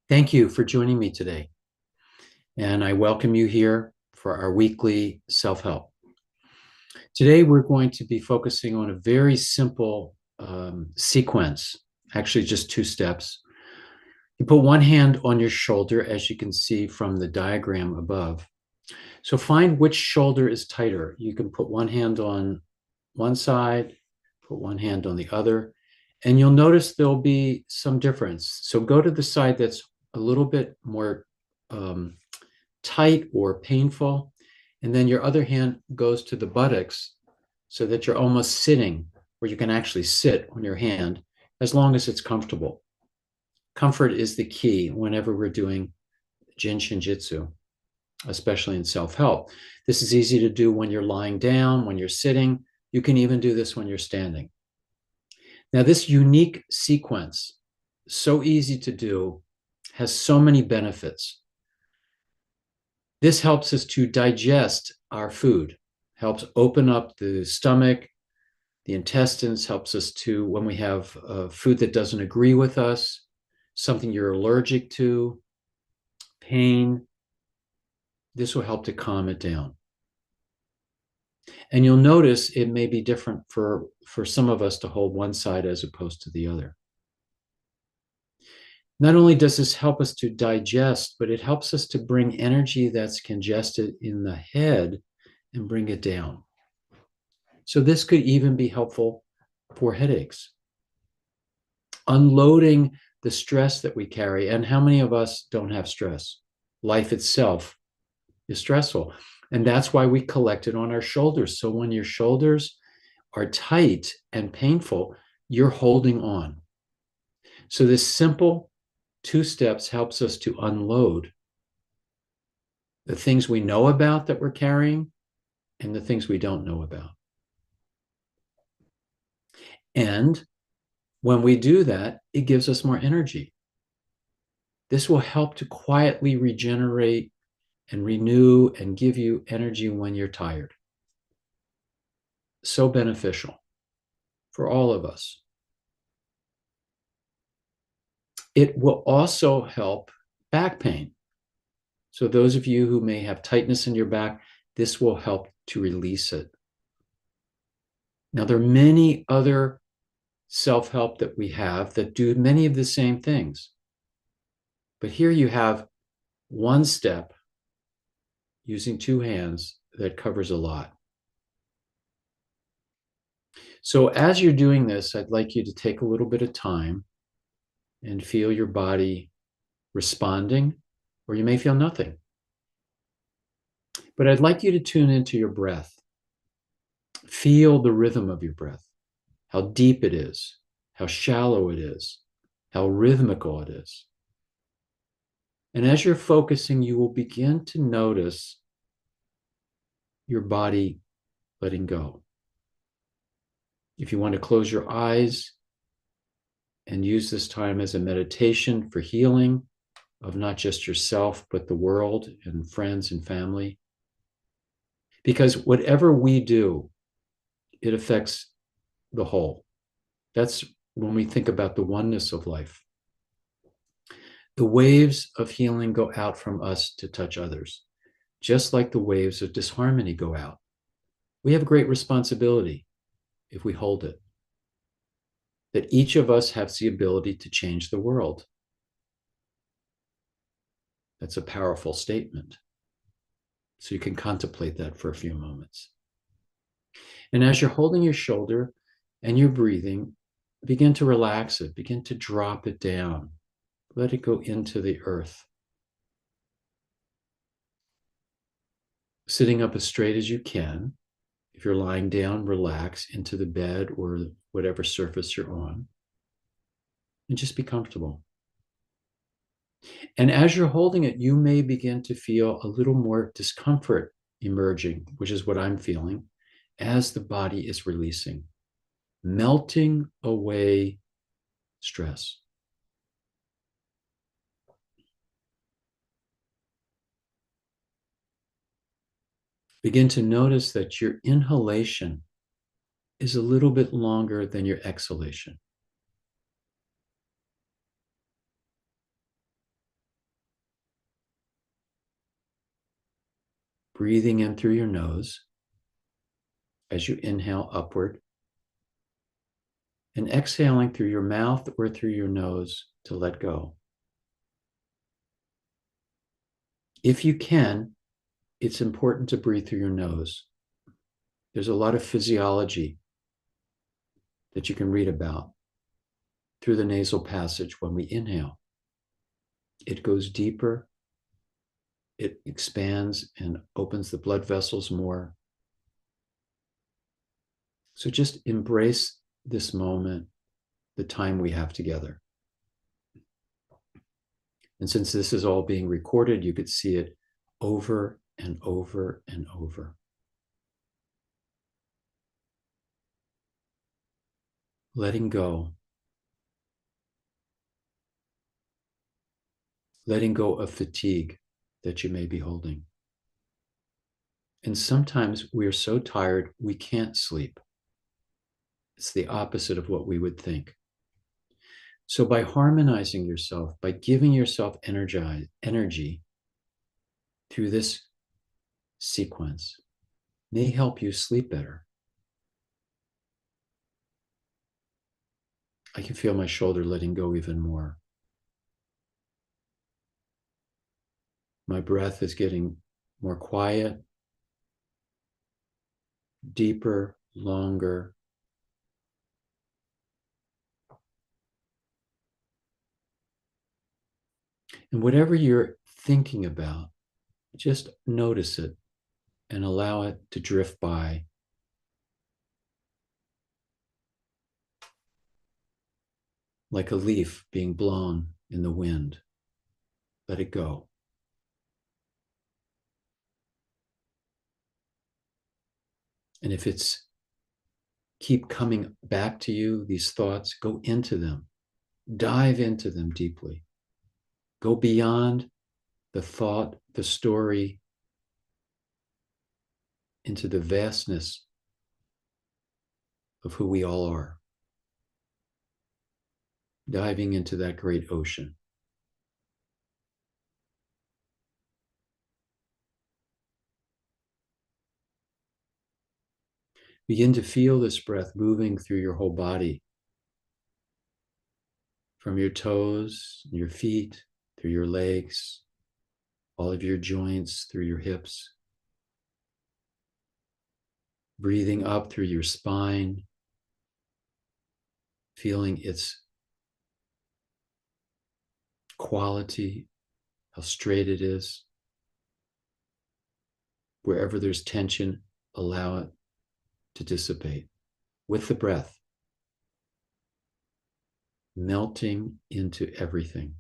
Thank you for joining me today. And I welcome you here for our weekly self-help. Today, we're going to be focusing on a very simple sequence, actually just 2 steps. You put one hand on your shoulder, as you can see from the diagram above. So find which shoulder is tighter. You can put one hand on one side, put one hand on the other, and you'll notice there'll be some difference. So go to the side that's a little bit more tight or painful, and then your other hand goes to the buttocks so that you're almost sitting, where you can actually sit on your hand as long as it's comfortable. Comfort is the key whenever we're doing Jin Shin Jyutsu, especially in self-help. This is easy to do when you're lying down, when you're sitting. You can even do this when you're standing. Now, this unique sequence, so easy to do, has so many benefits. This helps us to digest our food, helps open up the stomach, the intestines, helps us to, when we have food that doesn't agree with us, something you're allergic to, pain, this will help to calm it down. And you'll notice it may be different for some of us to hold one side as opposed to the other. Not only does this help us to digest, but it helps us to bring energy that's congested in the head and bring it down. So this could even be helpful for headaches. Unloading the stress that we carry. And how many of us don't have stress? Life itself is stressful. And that's why we collect it on our shoulders. So when your shoulders are tight and painful, you're holding on. So this simple 2 steps helps us to unload the things we know about that we're carrying and the things we don't know about. And when we do that, it gives us more energy. This will help to quietly regenerate and renew and give you energy when you're tired. So beneficial for all of us. It will also help back pain. So those of you who may have tightness in your back, this will help to release it. Now, there are many other self-help that we have that do many of the same things. But here you have one step using 2 hands that covers a lot. So as you're doing this, I'd like you to take a little bit of time and feel your body responding, or you may feel nothing. But I'd like you to tune into your breath. Feel the rhythm of your breath, how deep it is, how shallow it is, how rhythmical it is. And as you're focusing, you will begin to notice your body letting go. If you want to close your eyes and use this time as a meditation for healing of not just yourself, but the world and friends and family. Because whatever we do, it affects the whole. That's when we think about the oneness of life. The waves of healing go out from us to touch others, just like the waves of disharmony go out. We have a great responsibility if we hold it, that each of us has the ability to change the world. That's a powerful statement. So you can contemplate that for a few moments. And as you're holding your shoulder and you're breathing, begin to relax it, begin to drop it down. Let it go into the earth. Sitting up as straight as you can. If you're lying down, relax into the bed or whatever surface you're on. And just be comfortable. And as you're holding it, you may begin to feel a little more discomfort emerging, which is what I'm feeling, as the body is releasing, melting away stress. Begin to notice that your inhalation is a little bit longer than your exhalation. breathing in through your nose as you inhale upward, and exhaling through your mouth or through your nose to let go. If you can, it's important to breathe through your nose. There's a lot of physiology that you can read about through the nasal passage when we inhale. It goes deeper, it expands and opens the blood vessels more. So just embrace this moment, the time we have together. And since this is all being recorded, you could see it over and over and over. Letting go. Letting go of fatigue that you may be holding. And sometimes we are so tired we can't sleep. It's the opposite of what we would think. So by harmonizing yourself, by giving yourself energy through this sequence, may help you sleep better. I can feel my shoulder letting go even more. My breath is getting more quiet, deeper, longer. And whatever you're thinking about, just notice it and allow it to drift by. Like a leaf being blown in the wind. Let it go. And if it's keep coming back to you, these thoughts, go into them. Dive into them deeply. Go beyond the thought, the story, into the vastness of who we all are. Diving into that great ocean. Begin to feel this breath moving through your whole body, from your toes, your feet, through your legs, all of your joints, through your hips. Breathing up through your spine, feeling its quality, how straight it is. Wherever there's tension, allow it to dissipate with the breath, melting into everything.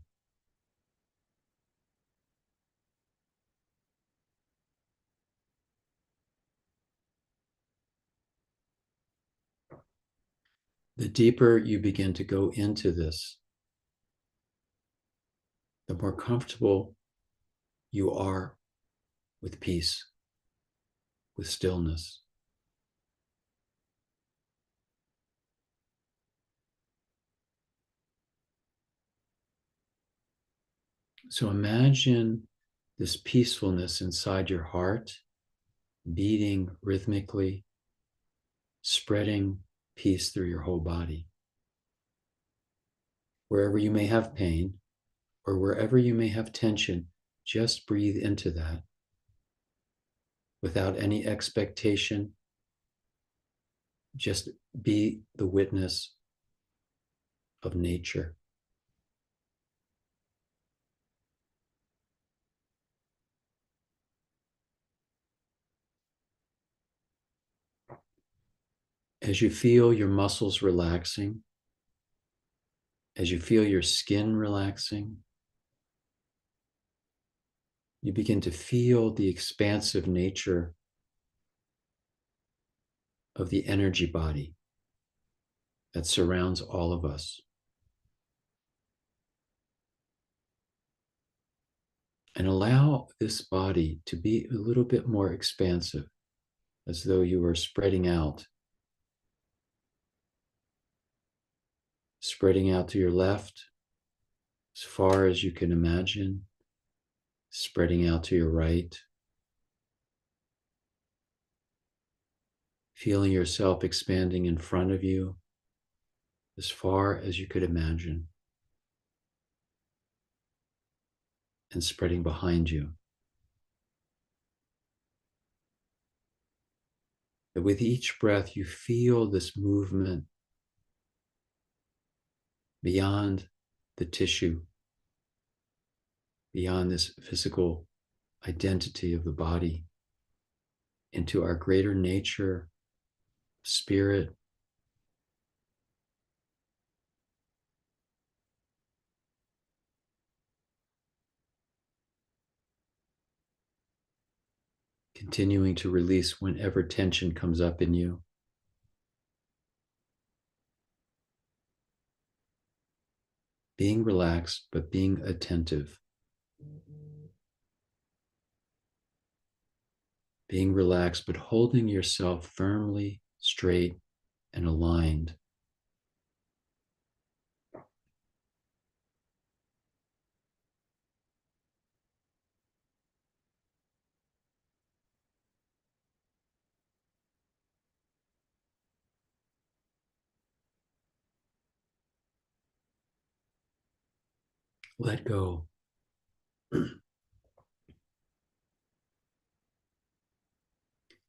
The deeper you begin to go into this, the more comfortable you are with peace, with stillness. So imagine this peacefulness inside your heart, beating rhythmically, spreading peace through your whole body. Wherever you may have pain or wherever you may have tension, just breathe into that without any expectation. Just be the witness of nature. As you feel your muscles relaxing, as you feel your skin relaxing, you begin to feel the expansive nature of the energy body that surrounds all of us. And allow this body to be a little bit more expansive, as though you were spreading out to your left as far as you can imagine, spreading out to your right, feeling yourself expanding in front of you as far as you could imagine and spreading behind you. That with each breath, you feel this movement beyond the tissue, beyond this physical identity of the body, into our greater nature, spirit, continuing to release whenever tension comes up in you. Being relaxed, but being attentive. Being relaxed, but holding yourself firmly, straight, and aligned. Let go.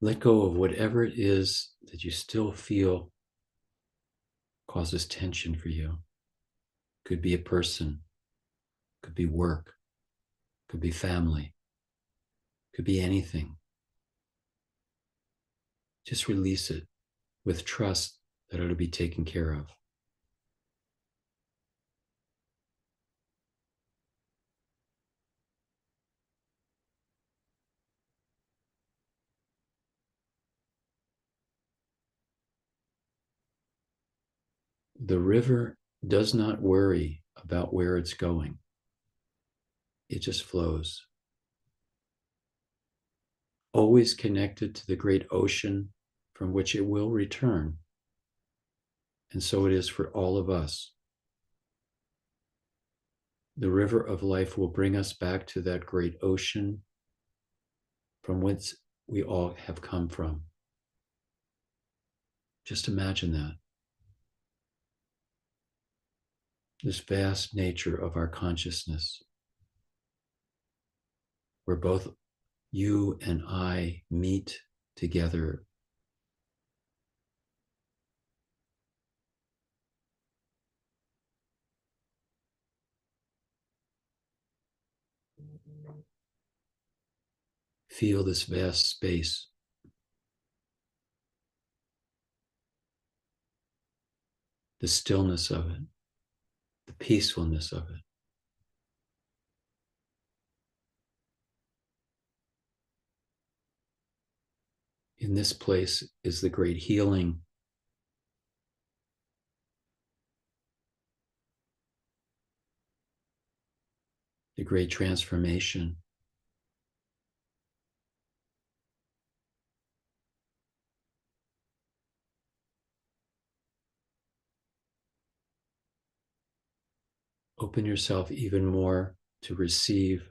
Let go of whatever it is that you still feel causes tension for you. Could be a person, could be work, could be family, could be anything. Just release it with trust that it'll be taken care of. The river does not worry about where it's going. It just flows. Always connected to the great ocean from which it will return. And so it is for all of us. The river of life will bring us back to that great ocean from whence we all have come from. Just imagine that. This vast nature of our consciousness, where both you and I meet together. Feel this vast space. The stillness of it, the peacefulness of it. In this place is the great healing, the great transformation. Open yourself even more to receive.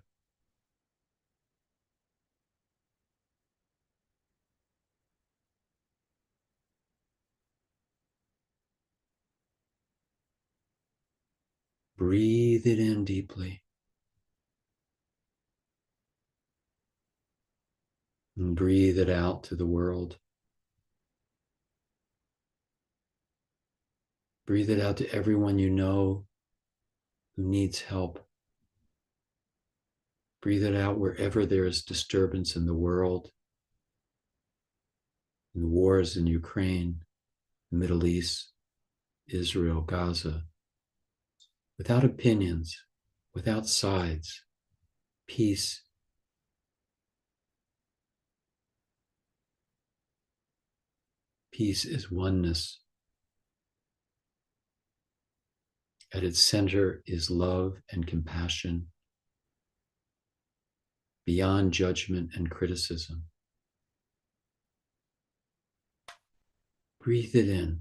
Breathe it in deeply. And breathe it out to the world. Breathe it out to everyone you know who needs help. Breathe it out wherever there is disturbance in the world, in the wars in Ukraine, the Middle East, Israel, Gaza. Without opinions, without sides, peace. Peace is oneness. At its center is love and compassion, beyond judgment and criticism. Breathe it in.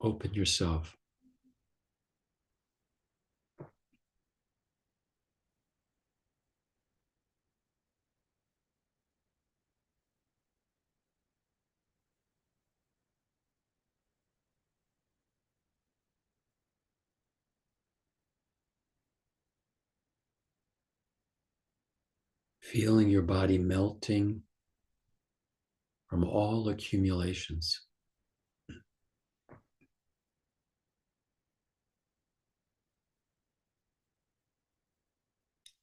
Open yourself. Feeling your body melting from all accumulations.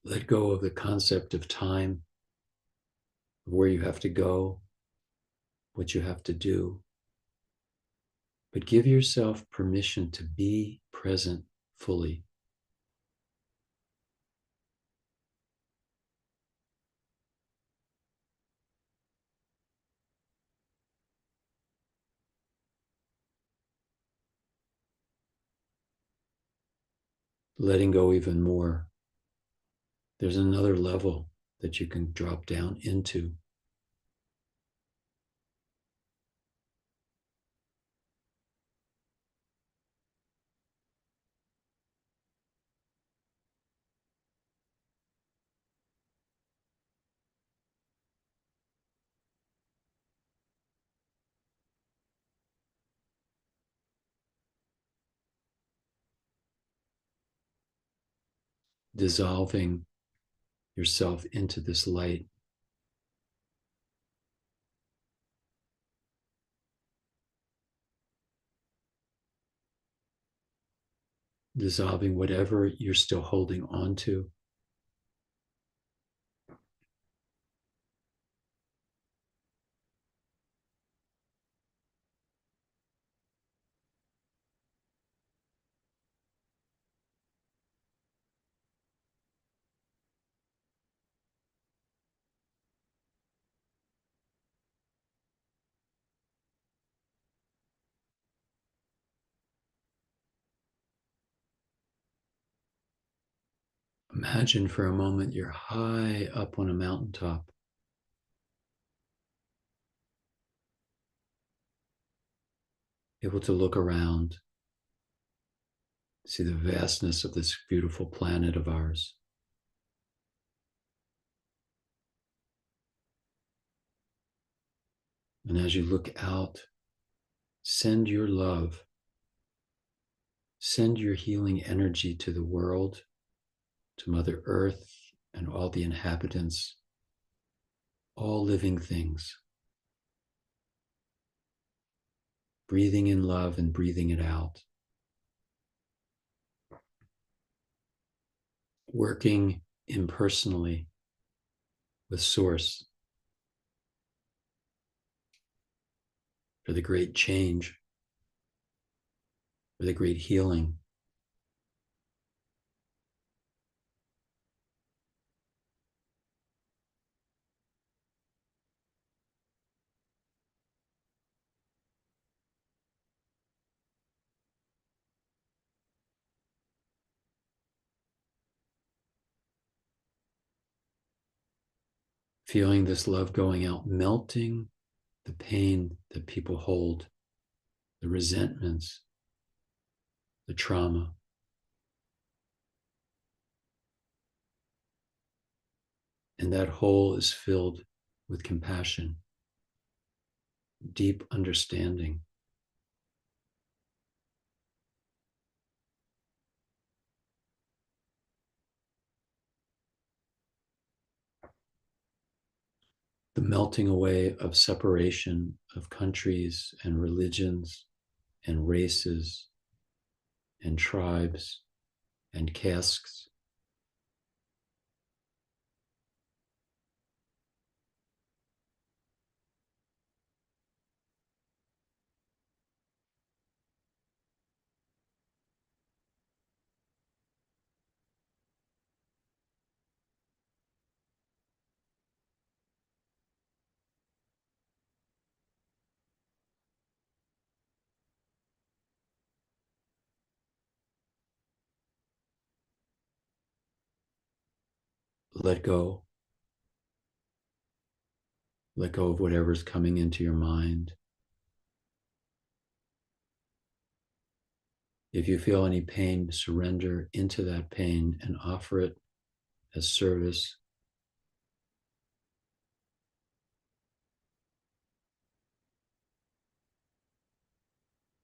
Let go of the concept of time, of where you have to go, what you have to do. But give yourself permission to be present fully. Letting go even more. There's another level that you can drop down into. Dissolving yourself into this light. Dissolving whatever you're still holding on to. Imagine for a moment you're high up on a mountaintop. Able to look around, see the vastness of this beautiful planet of ours. And as you look out, send your love, send your healing energy to the world, to Mother Earth and all the inhabitants, all living things. Breathing in love and breathing it out. Working impersonally with Source for the great change, for the great healing. Feeling this love going out, melting the pain that people hold, the resentments, the trauma. And that hole is filled with compassion, deep understanding. The melting away of separation of countries and religions and races and tribes and castes. Let go. Let go of whatever's coming into your mind. If you feel any pain, surrender into that pain and offer it as service.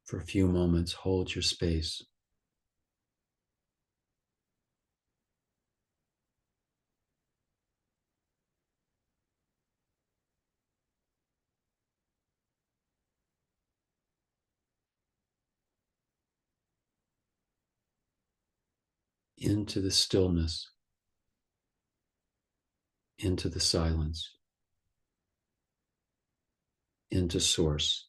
For a few moments, hold your space. into the stillness, into the silence, into source.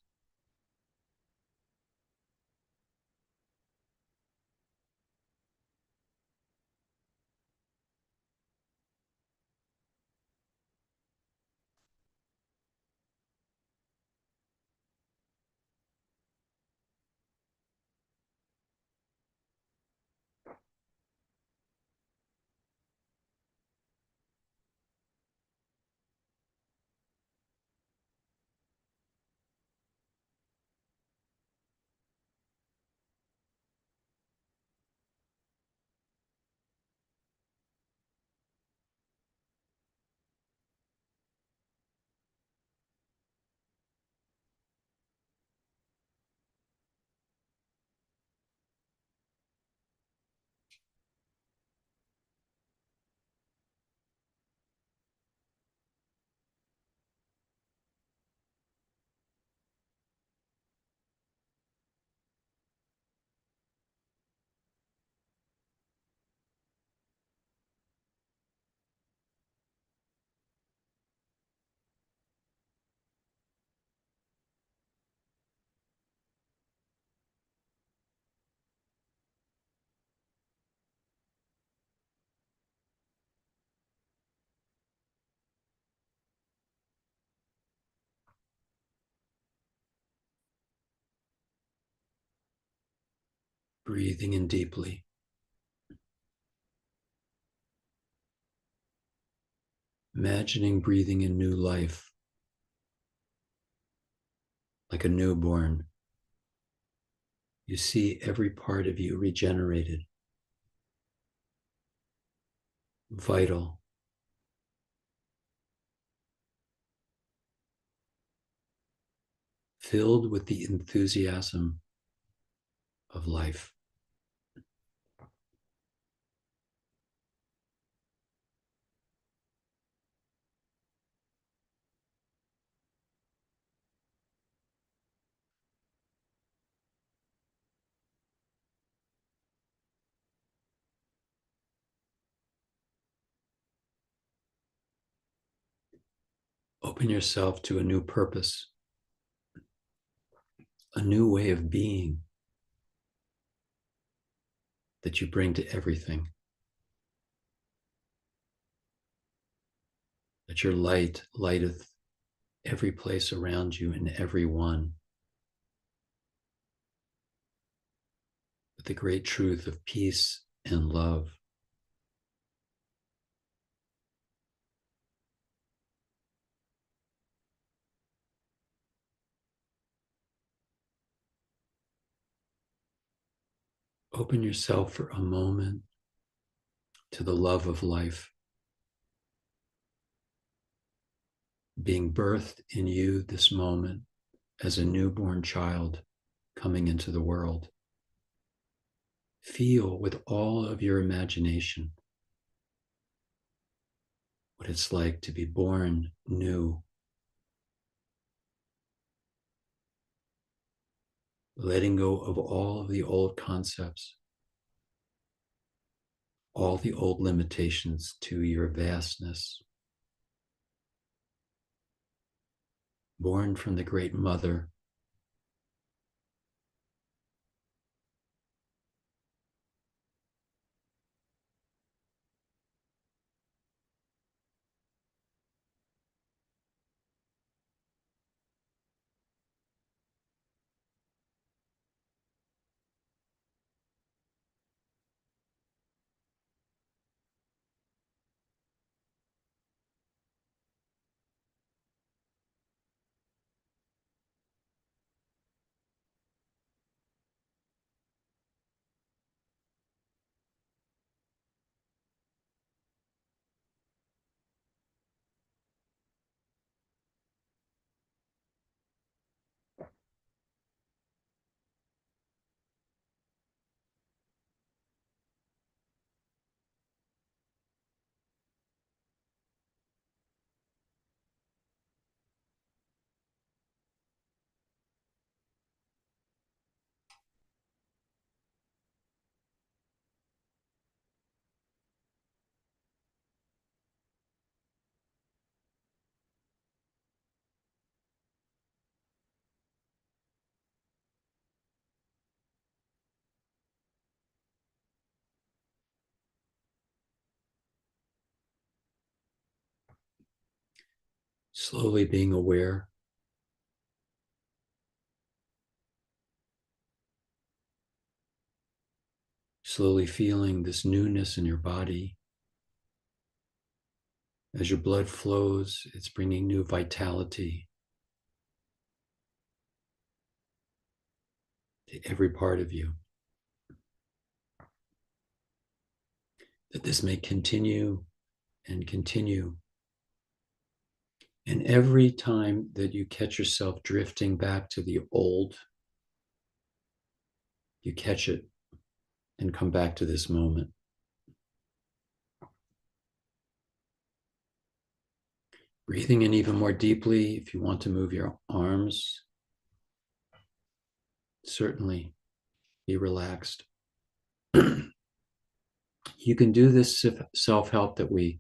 Breathing in deeply. Imagining breathing in new life, like a newborn. You see every part of you regenerated, vital, filled with the enthusiasm of life. Open yourself to a new purpose, a new way of being that you bring to everything. That your light lighteth every place around you and every one with the great truth of peace and love. Open yourself for a moment to the love of life being birthed in you this moment as a newborn child coming into the world. Feel with all of your imagination what it's like to be born new, letting go of all of the old concepts, all the old limitations to your vastness. Born from the great mother, Slowly being aware. Slowly feeling this newness in your body. As your blood flows, it's bringing new vitality to every part of you. That this may continue and continue. And every time that you catch yourself drifting back to the old, you catch it and come back to this moment. Breathing in even more deeply. If you want to move your arms, certainly be relaxed. You can do this self-help that we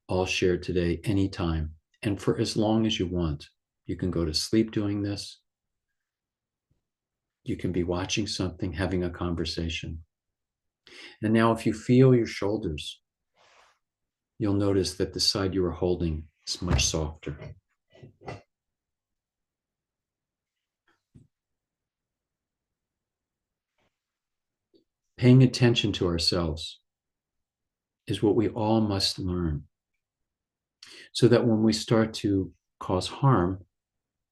all shared today anytime and for as long as you want. You can go to sleep doing this. You can be watching something, having a conversation. And now if you feel your shoulders, you'll notice that the side you were holding is much softer. Paying attention to ourselves is what we all must learn, so that when we start to cause harm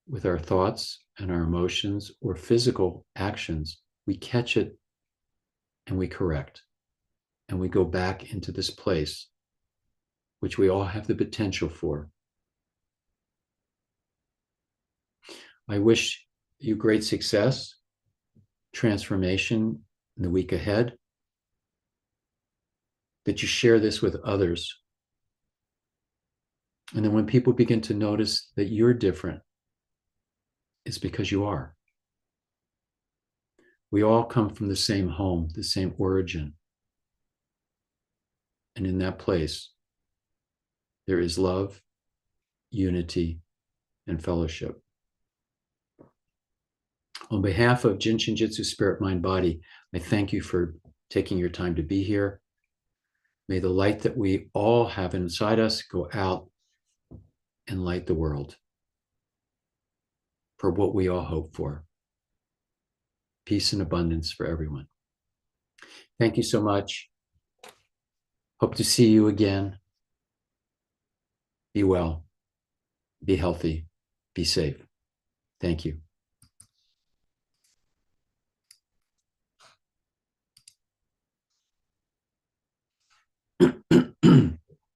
with our thoughts and our emotions or physical actions, we catch it and we correct. And we go back into this place, which we all have the potential for. I wish you great success, transformation in the week ahead, that you share this with others. And then when people begin to notice that you're different, it's because you are. We all come from the same home, the same origin. And in that place, there is love, unity, and fellowship. On behalf of Jin Shin Jyutsu Spirit, Mind, Body, I thank you for taking your time to be here. May the light that we all have inside us go out and light the world for what we all hope for. Peace and abundance for everyone. Thank you so much. Hope to see you again. Be well, be healthy, be safe. Thank you.